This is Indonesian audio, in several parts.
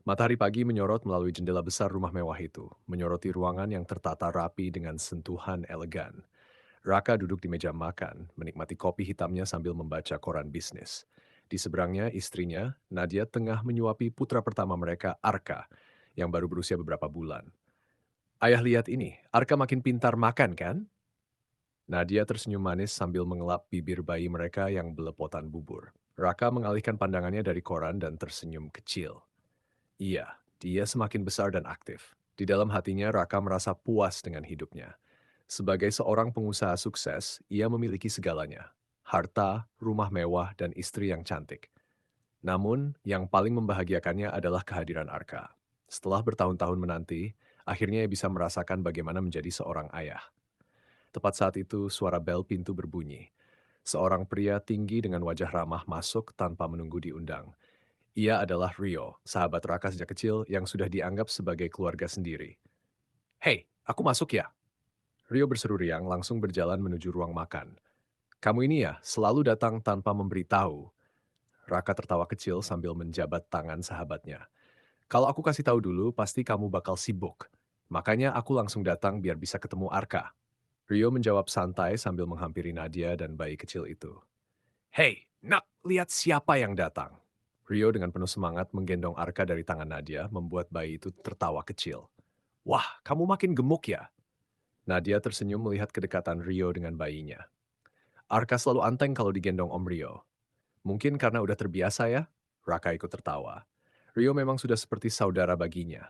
Matahari pagi menyorot melalui jendela besar rumah mewah itu, menyoroti ruangan yang tertata rapi dengan sentuhan elegan. Raka duduk di meja makan, menikmati kopi hitamnya sambil membaca koran bisnis. Di seberangnya, istrinya, Nadia, tengah menyuapi putra pertama mereka, Arka, yang baru berusia beberapa bulan. Ayah lihat ini, Arka makin pintar makan kan? Nadia tersenyum manis sambil mengelap bibir bayi mereka yang belepotan bubur. Raka mengalihkan pandangannya dari koran dan tersenyum kecil. Iya, dia semakin besar dan aktif. Di dalam hatinya, Raka merasa puas dengan hidupnya. Sebagai seorang pengusaha sukses, ia memiliki segalanya. Harta, rumah mewah, dan istri yang cantik. Namun, yang paling membahagiakannya adalah kehadiran Arka. Setelah bertahun-tahun menanti, akhirnya ia bisa merasakan bagaimana menjadi seorang ayah. Tepat saat itu, suara bel pintu berbunyi. Seorang pria tinggi dengan wajah ramah masuk tanpa menunggu diundang. Ia adalah Rio, sahabat Raka sejak kecil yang sudah dianggap sebagai keluarga sendiri. Hei, aku masuk ya? Rio berseru riang langsung berjalan menuju ruang makan. Kamu ini ya, selalu datang tanpa memberitahu. Raka tertawa kecil sambil menjabat tangan sahabatnya. Kalau aku kasih tahu dulu, pasti kamu bakal sibuk. Makanya aku langsung datang biar bisa ketemu Arka. Rio menjawab santai sambil menghampiri Nadia dan bayi kecil itu. Hei, nak, lihat siapa yang datang. Rio dengan penuh semangat menggendong Arka dari tangan Nadia, membuat bayi itu tertawa kecil. Wah, kamu makin gemuk ya? Nadia tersenyum melihat kedekatan Rio dengan bayinya. Arka selalu anteng kalau digendong Om Rio. Mungkin karena udah terbiasa ya? Raka ikut tertawa. Rio memang sudah seperti saudara baginya.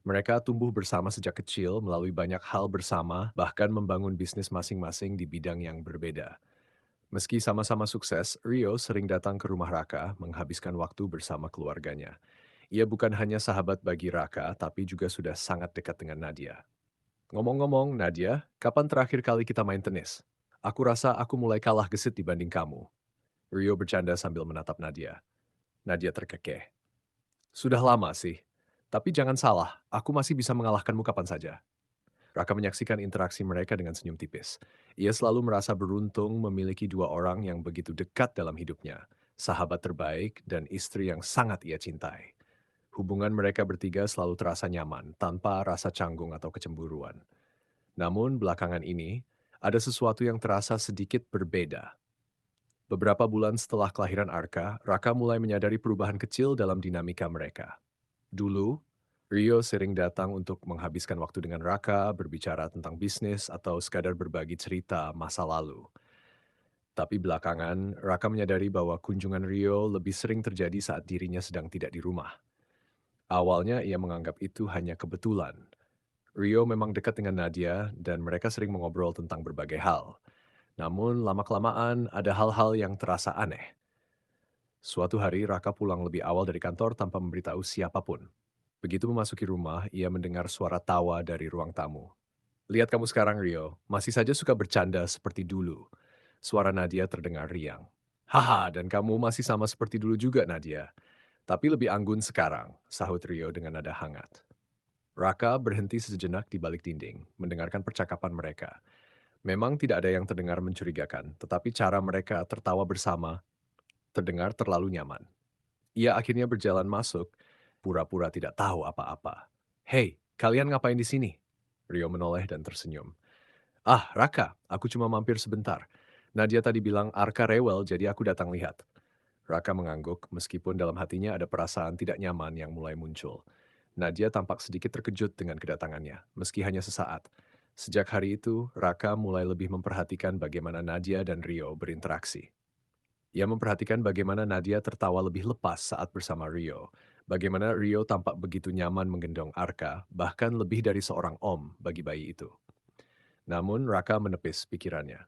Mereka tumbuh bersama sejak kecil melalui banyak hal bersama, bahkan membangun bisnis masing-masing di bidang yang berbeda. Meski sama-sama sukses, Rio sering datang ke rumah Raka menghabiskan waktu bersama keluarganya. Ia bukan hanya sahabat bagi Raka, tapi juga sudah sangat dekat dengan Nadia. Ngomong-ngomong, Nadia, kapan terakhir kali kita main tenis? Aku rasa aku mulai kalah gesit dibanding kamu. Rio bercanda sambil menatap Nadia. Nadia terkekeh. Sudah lama sih. Tapi jangan salah, aku masih bisa mengalahkanmu kapan saja. Raka menyaksikan interaksi mereka dengan senyum tipis. Ia selalu merasa beruntung memiliki dua orang yang begitu dekat dalam hidupnya. Sahabat terbaik dan istri yang sangat ia cintai. Hubungan mereka bertiga selalu terasa nyaman, tanpa rasa canggung atau kecemburuan. Namun belakangan ini, ada sesuatu yang terasa sedikit berbeda. Beberapa bulan setelah kelahiran Arka, Raka mulai menyadari perubahan kecil dalam dinamika mereka. Dulu, Rio sering datang untuk menghabiskan waktu dengan Raka, berbicara tentang bisnis, atau sekadar berbagi cerita masa lalu. Tapi belakangan, Raka menyadari bahwa kunjungan Rio lebih sering terjadi saat dirinya sedang tidak di rumah. Awalnya ia menganggap itu hanya kebetulan. Rio memang dekat dengan Nadia dan mereka sering mengobrol tentang berbagai hal. Namun lama-kelamaan ada hal-hal yang terasa aneh. Suatu hari Raka pulang lebih awal dari kantor tanpa memberitahu siapapun. Begitu memasuki rumah, ia mendengar suara tawa dari ruang tamu. Lihat kamu sekarang, Rio. Masih saja suka bercanda seperti dulu. Suara Nadia terdengar riang. Haha, dan kamu masih sama seperti dulu juga, Nadia. Tapi lebih anggun sekarang, sahut Rio dengan nada hangat. Raka berhenti sejenak di balik dinding, mendengarkan percakapan mereka. Memang tidak ada yang terdengar mencurigakan, tetapi cara mereka tertawa bersama terdengar terlalu nyaman. Ia akhirnya berjalan masuk, pura-pura tidak tahu apa-apa. Hei, kalian ngapain di sini? Rio menoleh dan tersenyum. Ah, Raka, aku cuma mampir sebentar. Nadia tadi bilang Arka rewel, jadi aku datang lihat. Raka mengangguk, meskipun dalam hatinya ada perasaan tidak nyaman yang mulai muncul. Nadia tampak sedikit terkejut dengan kedatangannya, meski hanya sesaat. Sejak hari itu, Raka mulai lebih memperhatikan bagaimana Nadia dan Rio berinteraksi. Ia memperhatikan bagaimana Nadia tertawa lebih lepas saat bersama Rio. Bagaimana Rio tampak begitu nyaman menggendong Arka, bahkan lebih dari seorang om bagi bayi itu. Namun Raka menepis pikirannya.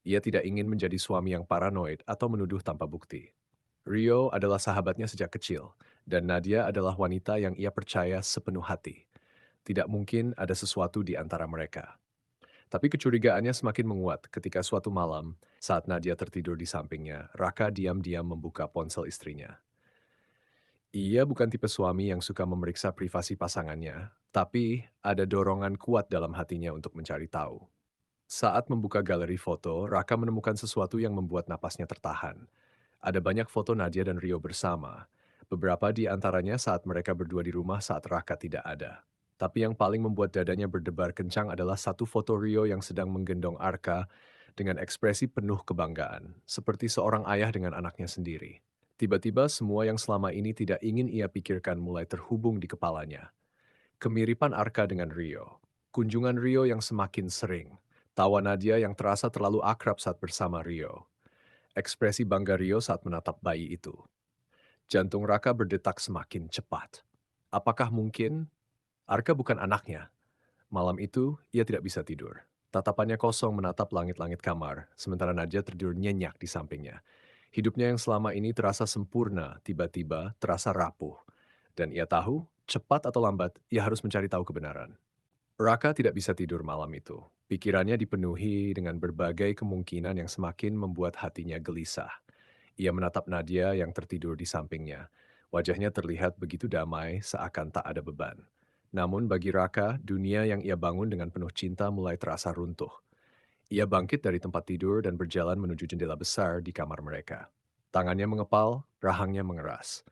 Ia tidak ingin menjadi suami yang paranoid atau menuduh tanpa bukti. Rio adalah sahabatnya sejak kecil, dan Nadia adalah wanita yang ia percaya sepenuh hati. Tidak mungkin ada sesuatu di antara mereka. Tapi kecurigaannya semakin menguat ketika suatu malam, saat Nadia tertidur di sampingnya, Raka diam-diam membuka ponsel istrinya. Ia bukan tipe suami yang suka memeriksa privasi pasangannya, tapi ada dorongan kuat dalam hatinya untuk mencari tahu. Saat membuka galeri foto, Raka menemukan sesuatu yang membuat napasnya tertahan. Ada banyak foto Nadia dan Rio bersama. Beberapa di antaranya saat mereka berdua di rumah saat Raka tidak ada. Tapi yang paling membuat dadanya berdebar kencang adalah satu foto Rio yang sedang menggendong Arka dengan ekspresi penuh kebanggaan, seperti seorang ayah dengan anaknya sendiri. Tiba-tiba semua yang selama ini tidak ingin ia pikirkan mulai terhubung di kepalanya. Kemiripan Arka dengan Rio, kunjungan Rio yang semakin sering, tawa Nadia yang terasa terlalu akrab saat bersama Rio, ekspresi bangga Rio saat menatap bayi itu. Jantung Raka berdetak semakin cepat. Apakah mungkin Arka bukan anaknya? Malam itu, ia tidak bisa tidur. Tatapannya kosong menatap langit-langit kamar, sementara Nadia tertidur nyenyak di sampingnya. Hidupnya yang selama ini terasa sempurna, tiba-tiba terasa rapuh. Dan ia tahu, cepat atau lambat, ia harus mencari tahu kebenaran. Raka tidak bisa tidur malam itu. Pikirannya dipenuhi dengan berbagai kemungkinan yang semakin membuat hatinya gelisah. Ia menatap Nadia yang tertidur di sampingnya. Wajahnya terlihat begitu damai, seakan tak ada beban. Namun bagi Raka, dunia yang ia bangun dengan penuh cinta mulai terasa runtuh. Ia bangkit dari tempat tidur dan berjalan menuju jendela besar di kamar mereka. Tangannya mengepal, rahangnya mengeras.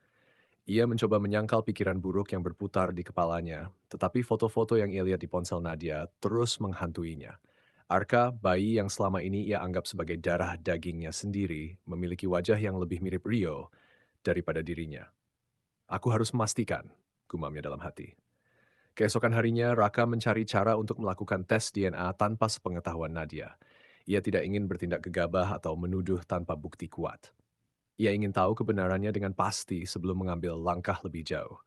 Ia mencoba menyangkal pikiran buruk yang berputar di kepalanya, tetapi foto-foto yang ia lihat di ponsel Nadia terus menghantuinya. Arka, bayi yang selama ini ia anggap sebagai darah dagingnya sendiri, memiliki wajah yang lebih mirip Rio daripada dirinya. Aku harus memastikan, gumamnya dalam hati. Keesokan harinya, Raka mencari cara untuk melakukan tes DNA tanpa sepengetahuan Nadia. Ia tidak ingin bertindak gegabah atau menuduh tanpa bukti kuat. Ia ingin tahu kebenarannya dengan pasti sebelum mengambil langkah lebih jauh.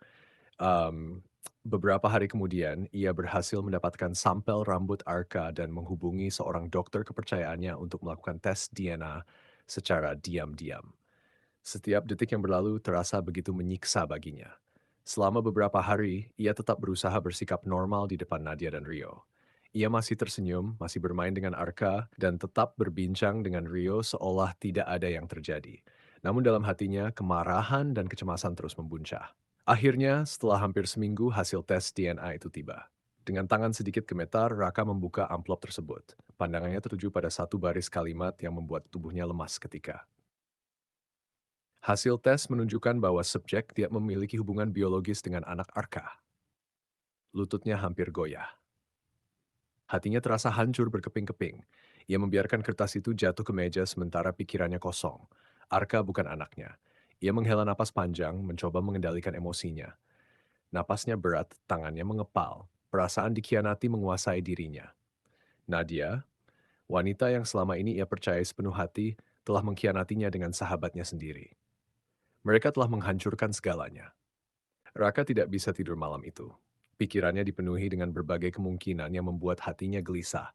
Em, Beberapa hari kemudian, ia berhasil mendapatkan sampel rambut Arka dan menghubungi seorang dokter kepercayaannya untuk melakukan tes DNA secara diam-diam. Setiap detik yang berlalu terasa begitu menyiksa baginya. Selama beberapa hari, ia tetap berusaha bersikap normal di depan Nadia dan Rio. Ia masih tersenyum, masih bermain dengan Arka, dan tetap berbincang dengan Rio seolah tidak ada yang terjadi. Namun dalam hatinya, kemarahan dan kecemasan terus membuncah. Akhirnya, setelah hampir seminggu, hasil tes DNA itu tiba. Dengan tangan sedikit gemetar, Raka membuka amplop tersebut. Pandangannya tertuju pada satu baris kalimat yang membuat tubuhnya lemas ketika. Hasil tes menunjukkan bahwa subjek tidak memiliki hubungan biologis dengan anak Arka. Lututnya hampir goyah. Hatinya terasa hancur berkeping-keping. Ia membiarkan kertas itu jatuh ke meja sementara pikirannya kosong. Arka bukan anaknya. Ia menghela napas panjang, mencoba mengendalikan emosinya. Napasnya berat, tangannya mengepal. Perasaan dikhianati menguasai dirinya. Nadia, wanita yang selama ini ia percaya sepenuh hati, telah mengkhianatinya dengan sahabatnya sendiri. Mereka telah menghancurkan segalanya. Raka tidak bisa tidur malam itu. Pikirannya dipenuhi dengan berbagai kemungkinan yang membuat hatinya gelisah.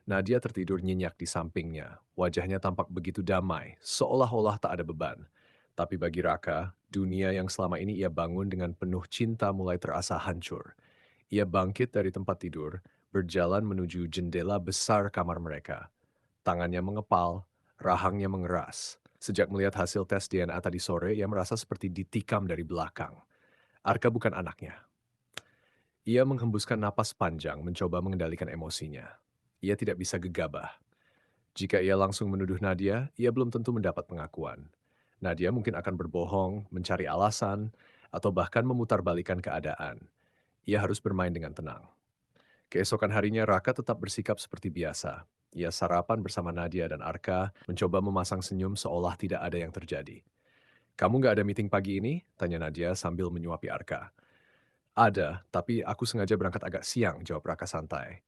Nadia tertidur nyenyak di sampingnya. Wajahnya tampak begitu damai, seolah-olah tak ada beban. Tapi bagi Raka, dunia yang selama ini ia bangun dengan penuh cinta mulai terasa hancur. Ia bangkit dari tempat tidur, berjalan menuju jendela besar kamar mereka. Tangannya mengepal, rahangnya mengeras. Sejak melihat hasil tes DNA tadi sore, ia merasa seperti ditikam dari belakang. Arka bukan anaknya. Ia menghembuskan napas panjang, mencoba mengendalikan emosinya. Ia tidak bisa gegabah. Jika ia langsung menuduh Nadia, ia belum tentu mendapat pengakuan. Nadia mungkin akan berbohong, mencari alasan, atau bahkan memutarbalikkan keadaan. Ia harus bermain dengan tenang. Keesokan harinya, Raka tetap bersikap seperti biasa. Ia sarapan bersama Nadia dan Arka, mencoba memasang senyum seolah tidak ada yang terjadi. Kamu nggak ada meeting pagi ini? Tanya Nadia sambil menyuapi Arka. Ada, tapi aku sengaja berangkat agak siang, jawab Raka santai.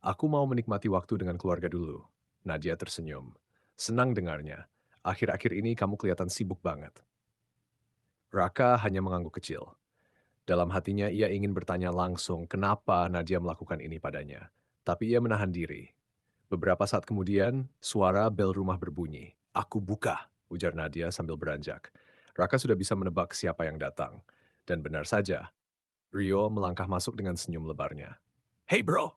Aku mau menikmati waktu dengan keluarga dulu. Nadia tersenyum. Senang dengarnya. Akhir-akhir ini kamu kelihatan sibuk banget. Raka hanya mengangguk kecil. Dalam hatinya ia ingin bertanya langsung kenapa Nadia melakukan ini padanya. Tapi ia menahan diri. Beberapa saat kemudian, suara bel rumah berbunyi. Aku buka, ujar Nadia sambil beranjak. Raka sudah bisa menebak siapa yang datang. Dan benar saja, Rio melangkah masuk dengan senyum lebarnya. Hey bro!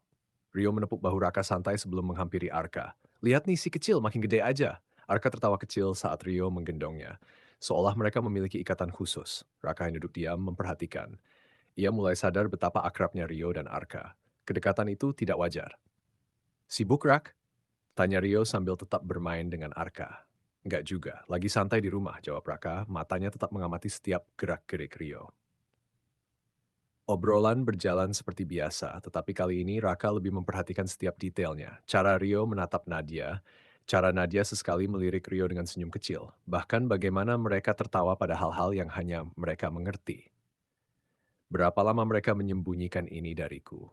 Rio menepuk bahu Raka santai sebelum menghampiri Arka. Lihat nih si kecil makin gede aja. Arka tertawa kecil saat Rio menggendongnya. Seolah mereka memiliki ikatan khusus. Raka yang duduk diam memperhatikan. Ia mulai sadar betapa akrabnya Rio dan Arka. Kedekatan itu tidak wajar. Sibuk, Rak? Tanya Rio sambil tetap bermain dengan Arka. Nggak juga, lagi santai di rumah, jawab Raka, matanya tetap mengamati setiap gerak-gerik Rio. Obrolan berjalan seperti biasa, tetapi kali ini Raka lebih memperhatikan setiap detailnya. Cara Rio menatap Nadia, cara Nadia sesekali melirik Rio dengan senyum kecil, bahkan bagaimana mereka tertawa pada hal-hal yang hanya mereka mengerti. Berapa lama mereka menyembunyikan ini dariku?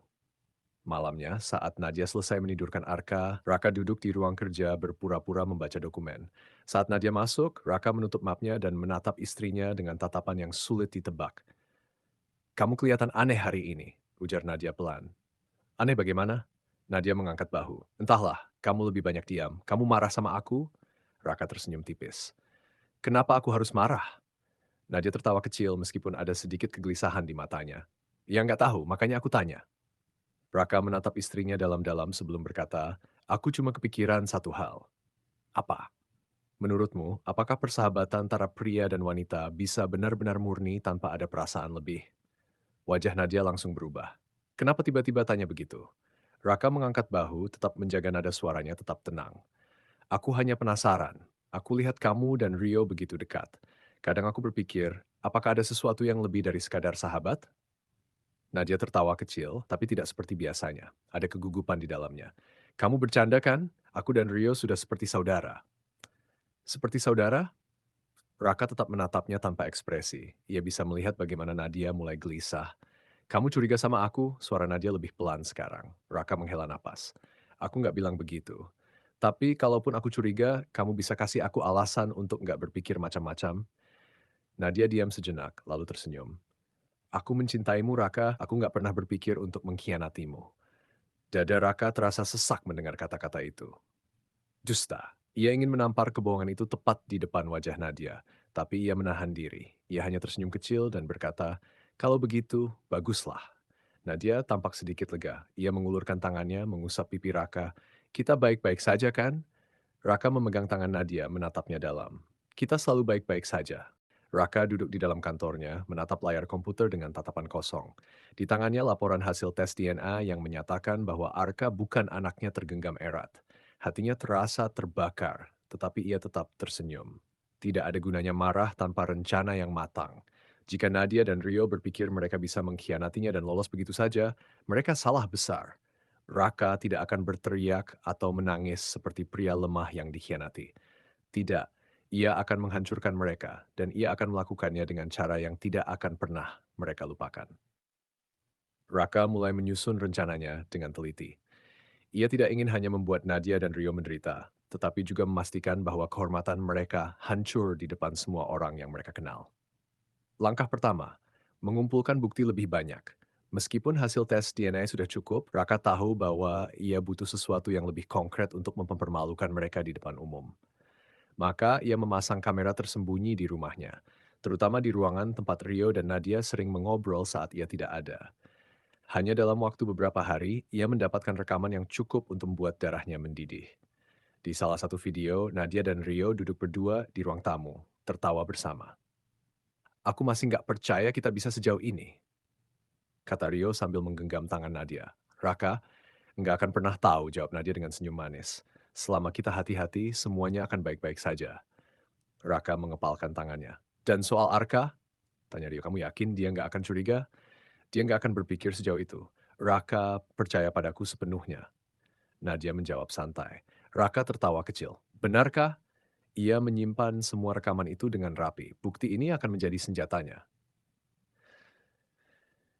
Malamnya, saat Nadia selesai menidurkan Arka, Raka duduk di ruang kerja berpura-pura membaca dokumen. Saat Nadia masuk, Raka menutup mapnya dan menatap istrinya dengan tatapan yang sulit ditebak. "Kamu kelihatan aneh hari ini," ujar Nadia pelan. "Aneh bagaimana?" Nadia mengangkat bahu. "Entahlah, kamu lebih banyak diam. Kamu marah sama aku?" Raka tersenyum tipis. "Kenapa aku harus marah?" Nadia tertawa kecil meskipun ada sedikit kegelisahan di matanya. "Ya nggak tahu, makanya aku tanya." Raka menatap istrinya dalam-dalam sebelum berkata, "Aku cuma kepikiran satu hal." "Apa?" "Menurutmu, apakah persahabatan antara pria dan wanita bisa benar-benar murni tanpa ada perasaan lebih?" Wajah Nadia langsung berubah. "Kenapa tiba-tiba tanya begitu?" Raka mengangkat bahu, tetap menjaga nada suaranya tetap tenang. "Aku hanya penasaran. Aku lihat kamu dan Rio begitu dekat. Kadang aku berpikir, apakah ada sesuatu yang lebih dari sekadar sahabat?" Nadia tertawa kecil, tapi tidak seperti biasanya. Ada kegugupan di dalamnya. "Kamu bercanda kan? Aku dan Rio sudah seperti saudara." "Seperti saudara?" Raka tetap menatapnya tanpa ekspresi. Ia bisa melihat bagaimana Nadia mulai gelisah. "Kamu curiga sama aku?" Suara Nadia lebih pelan sekarang. Raka menghela napas. "Aku nggak bilang begitu. Tapi kalaupun aku curiga, kamu bisa kasih aku alasan untuk nggak berpikir macam-macam?" Nadia diam sejenak, lalu tersenyum. "Aku mencintaimu, Raka. Aku nggak pernah berpikir untuk mengkhianatimu." Dada Raka terasa sesak mendengar kata-kata itu. Dusta. Ia ingin menampar kebohongan itu tepat di depan wajah Nadia, tapi ia menahan diri. Ia hanya tersenyum kecil dan berkata, "Kalau begitu, baguslah." Nadia tampak sedikit lega. Ia mengulurkan tangannya, mengusap pipi Raka. "Kita baik-baik saja kan?" Raka memegang tangan Nadia, menatapnya dalam. "Kita selalu baik-baik saja." Raka duduk di dalam kantornya, menatap layar komputer dengan tatapan kosong. Di tangannya laporan hasil tes DNA yang menyatakan bahwa Arka bukan anaknya tergenggam erat. Hatinya terasa terbakar, tetapi ia tetap tersenyum. Tidak ada gunanya marah tanpa rencana yang matang. Jika Nadia dan Rio berpikir mereka bisa mengkhianatinya dan lolos begitu saja, mereka salah besar. Raka tidak akan berteriak atau menangis seperti pria lemah yang dikhianati. Tidak, ia akan menghancurkan mereka, dan ia akan melakukannya dengan cara yang tidak akan pernah mereka lupakan. Raka mulai menyusun rencananya dengan teliti. Ia tidak ingin hanya membuat Nadia dan Rio menderita, tetapi juga memastikan bahwa kehormatan mereka hancur di depan semua orang yang mereka kenal. Langkah pertama, mengumpulkan bukti lebih banyak. Meskipun hasil tes DNA sudah cukup, Raka tahu bahwa ia butuh sesuatu yang lebih konkret untuk mempermalukan mereka di depan umum. Maka ia memasang kamera tersembunyi di rumahnya, terutama di ruangan tempat Rio dan Nadia sering mengobrol saat ia tidak ada. Hanya dalam waktu beberapa hari, ia mendapatkan rekaman yang cukup untuk membuat darahnya mendidih. Di salah satu video, Nadia dan Rio duduk berdua di ruang tamu, tertawa bersama. "Aku masih nggak percaya kita bisa sejauh ini," kata Rio sambil menggenggam tangan Nadia. "Raka, nggak akan pernah tahu," jawab Nadia dengan senyum manis. "Selama kita hati-hati, semuanya akan baik-baik saja." Raka mengepalkan tangannya. "Dan soal Arka?" Tanya Rio. "Kamu yakin dia nggak akan curiga?" "Dia nggak akan berpikir sejauh itu. Raka percaya padaku sepenuhnya." Nadia menjawab santai. Raka tertawa kecil. "Benarkah?" Ia menyimpan semua rekaman itu dengan rapi. Bukti ini akan menjadi senjatanya.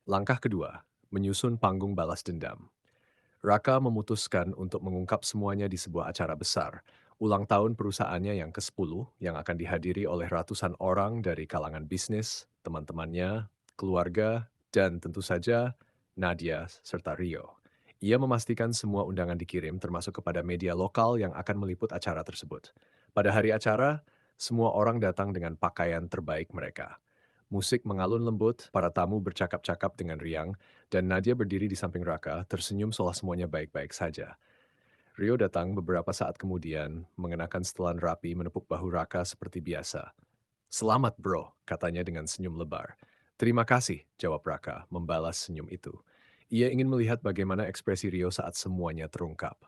Langkah kedua, menyusun panggung balas dendam. Raka memutuskan untuk mengungkap semuanya di sebuah acara besar, ulang tahun perusahaannya yang ke-10 yang akan dihadiri oleh ratusan orang dari kalangan bisnis, teman-temannya, keluarga, dan tentu saja Nadia serta Rio. Ia memastikan semua undangan dikirim termasuk kepada media lokal yang akan meliput acara tersebut. Pada hari acara, semua orang datang dengan pakaian terbaik mereka. Musik mengalun lembut, para tamu bercakap-cakap dengan riang, dan Nadia berdiri di samping Raka, tersenyum seolah semuanya baik-baik saja. Rio datang beberapa saat kemudian, mengenakan setelan rapi menepuk bahu Raka seperti biasa. "Selamat bro," katanya dengan senyum lebar. "Terima kasih," jawab Raka, membalas senyum itu. Ia ingin melihat bagaimana ekspresi Rio saat semuanya terungkap.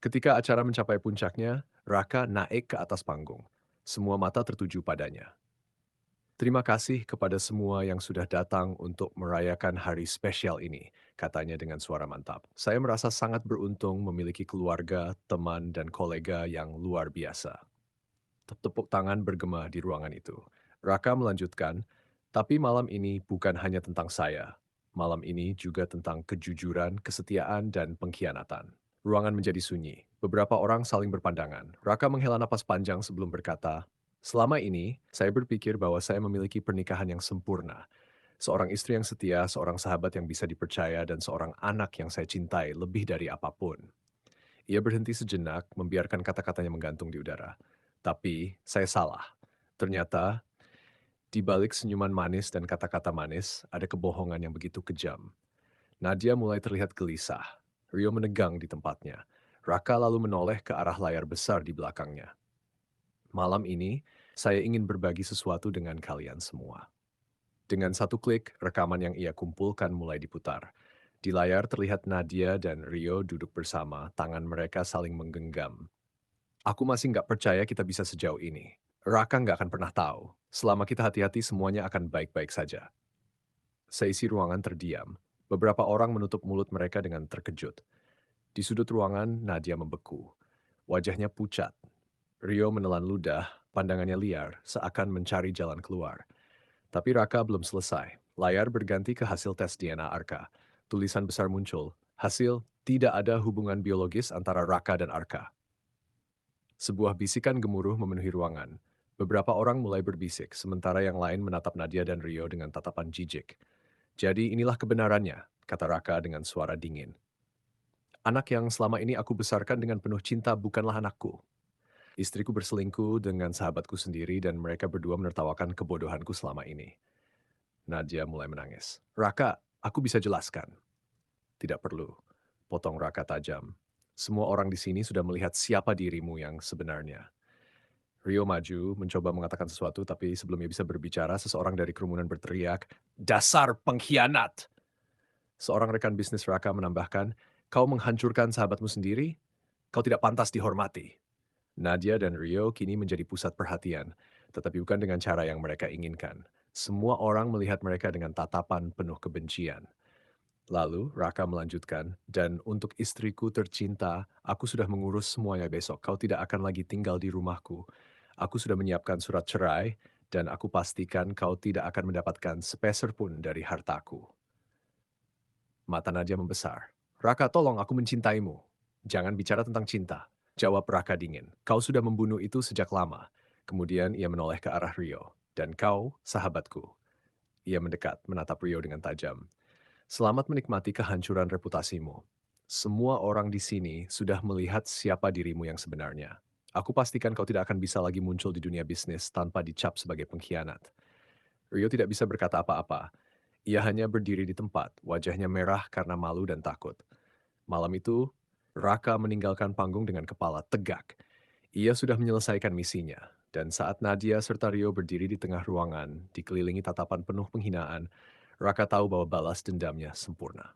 Ketika acara mencapai puncaknya, Raka naik ke atas panggung. Semua mata tertuju padanya. Terima kasih kepada semua yang sudah datang untuk merayakan hari spesial ini, katanya dengan suara mantap. Saya merasa sangat beruntung memiliki keluarga, teman, dan kolega yang luar biasa. Tepuk tangan bergema di ruangan itu. Raka melanjutkan, tapi malam ini bukan hanya tentang saya. Malam ini juga tentang kejujuran, kesetiaan, dan pengkhianatan. Ruangan menjadi sunyi. Beberapa orang saling berpandangan. Raka menghela napas panjang sebelum berkata, selama ini, saya berpikir bahwa saya memiliki pernikahan yang sempurna. Seorang istri yang setia, seorang sahabat yang bisa dipercaya, dan seorang anak yang saya cintai lebih dari apapun. Ia berhenti sejenak, membiarkan kata-katanya menggantung di udara. Tapi, saya salah. Ternyata, di balik senyuman manis dan kata-kata manis, ada kebohongan yang begitu kejam. Nadia mulai terlihat gelisah. Rio menegang di tempatnya. Raka lalu menoleh ke arah layar besar di belakangnya. Malam ini, saya ingin berbagi sesuatu dengan kalian semua. Dengan satu klik, rekaman yang ia kumpulkan mulai diputar. Di layar terlihat Nadia dan Rio duduk bersama, tangan mereka saling menggenggam. Aku masih nggak percaya kita bisa sejauh ini. Raka nggak akan pernah tahu. Selama kita hati-hati, semuanya akan baik-baik saja. Seisi ruangan terdiam. Beberapa orang menutup mulut mereka dengan terkejut. Di sudut ruangan, Nadia membeku. Wajahnya pucat. Rio menelan ludah, pandangannya liar, seakan mencari jalan keluar. Tapi Raka belum selesai. Layar berganti ke hasil tes DNA Arka. Tulisan besar muncul. Hasil, tidak ada hubungan biologis antara Raka dan Arka. Sebuah bisikan gemuruh memenuhi ruangan. Beberapa orang mulai berbisik, sementara yang lain menatap Nadia dan Rio dengan tatapan jijik. Jadi inilah kebenarannya, kata Raka dengan suara dingin. Anak yang selama ini aku besarkan dengan penuh cinta bukanlah anakku. Istriku berselingkuh dengan sahabatku sendiri dan mereka berdua menertawakan kebodohanku selama ini. Nadia mulai menangis. Raka, aku bisa jelaskan. Tidak perlu. Potong Raka tajam. Semua orang di sini sudah melihat siapa dirimu yang sebenarnya. Rio maju, mencoba mengatakan sesuatu, tapi sebelum ia bisa berbicara, seseorang dari kerumunan berteriak, dasar pengkhianat! Seorang rekan bisnis Raka menambahkan, kau menghancurkan sahabatmu sendiri? Kau tidak pantas dihormati. Nadia dan Rio kini menjadi pusat perhatian, tetapi bukan dengan cara yang mereka inginkan. Semua orang melihat mereka dengan tatapan penuh kebencian. Lalu Raka melanjutkan, dan untuk istriku tercinta, aku sudah mengurus semuanya besok. Kau tidak akan lagi tinggal di rumahku. Aku sudah menyiapkan surat cerai, dan aku pastikan kau tidak akan mendapatkan sepeser pun dari hartaku. Mata Nadia membesar. Raka, tolong, aku mencintaimu. Jangan bicara tentang cinta. Jawab Raka dingin. Kau sudah membunuh itu sejak lama. Kemudian ia menoleh ke arah Rio. Dan kau, sahabatku. Ia mendekat, menatap Rio dengan tajam. Selamat menikmati kehancuran reputasimu. Semua orang di sini sudah melihat siapa dirimu yang sebenarnya. Aku pastikan kau tidak akan bisa lagi muncul di dunia bisnis tanpa dicap sebagai pengkhianat. Rio tidak bisa berkata apa-apa. Ia hanya berdiri di tempat, wajahnya merah karena malu dan takut. Malam itu, Raka meninggalkan panggung dengan kepala tegak. Ia sudah menyelesaikan misinya, dan saat Nadia serta Rio berdiri di tengah ruangan, dikelilingi tatapan penuh penghinaan, Raka tahu bahwa balas dendamnya sempurna.